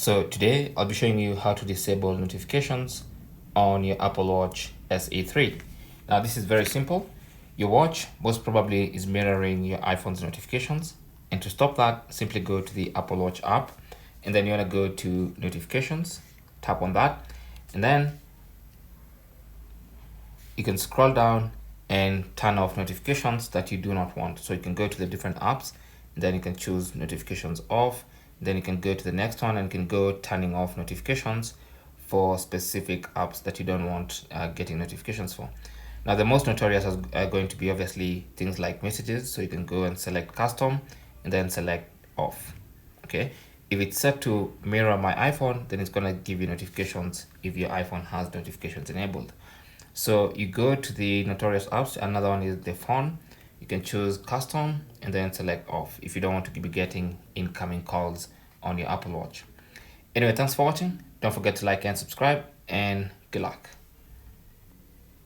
So today I'll be showing you how to disable notifications on your Apple Watch SE 3. Now this is very simple. Your watch most probably is mirroring your iPhone's notifications, and to stop that, simply go to the Apple Watch app, and then you want to go to notifications, tap on that, and then you can scroll down and turn off notifications that you do not want. So you can go to the different apps, and then you can choose notifications off. Then you can go to the next one and you can go turning off notifications for specific apps that you don't want getting notifications for. Now the most notorious are going to be obviously things like messages. So you can go and select custom and then select off. Okay. If it's set to mirror my iPhone, then it's going to give you notifications if your iPhone has notifications enabled. So you go to the notorious apps. Another one is the phone. You can choose custom and then select off if you don't want to be getting incoming calls on your Apple Watch. Anyway, thanks for watching. Don't forget to like and subscribe, and good luck.